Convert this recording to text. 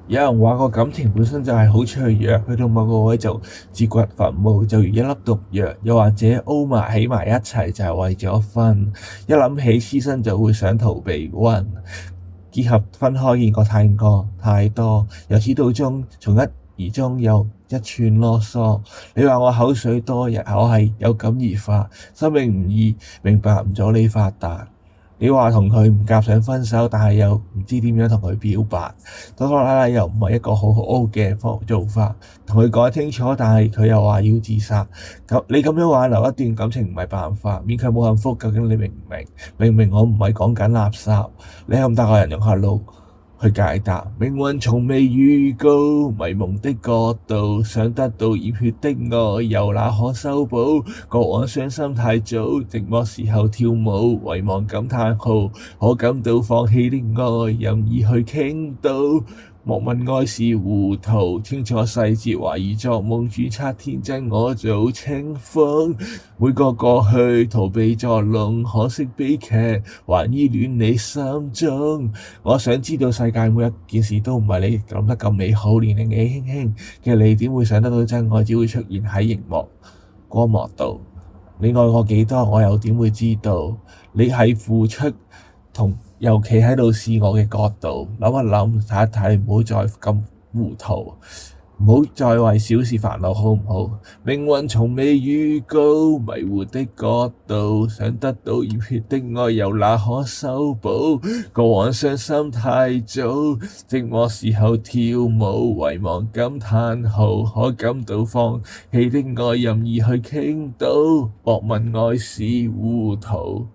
有人話個感情本身就係好脆弱，去到某個位就自掘墳墓，就如一粒毒藥。又或者撈埋起埋一齊就係為咗分，一諗起黐身就會想逃避溫。結合分開見過太多，由始到終，從一而終又一串囉嗦。你話我口水多，我係有感而發，生命唔易，明白唔阻你發達。你話同佢唔夾想分手，但係又唔知點樣同佢表白，拖拖拉拉又唔係一個好好嘅做法。同佢講清楚，但係佢又話要自殺。你咁樣挽留一段感情唔係辦法，勉強冇幸福，究竟你明唔明？明明我唔係講緊垃圾，你咁大個人用下腦去解答。命運從未預告，迷蒙的角度，想得到熱血的愛，又哪可修補？過往傷心太早，寂寞時候跳舞，遺忘感嘆號，可感到放棄的愛，任意去傾倒。莫問愛是糊塗，清楚細節懷疑作夢，揣測天真我做清風。每個過去逃避作弄，可惜悲劇還依戀你心中。我想知道世界每一件事都唔係你諗得咁美好，年齡你輕輕嘅你點會想得到真愛，只會出現喺熒幕光幕度。你愛我幾多，我又點會知道？你係付出同又企喺度試我嘅角度，諗一諗睇一睇，唔好再咁糊塗，唔好再為小事煩惱，好唔好？命運從未預告，迷糊的角度，想得到熱血的愛，又哪可修補？過往傷心太早，寂寞時候跳舞，遺忘感嘆號，可感到放棄的愛，任意去傾倒。莫問愛是糊塗。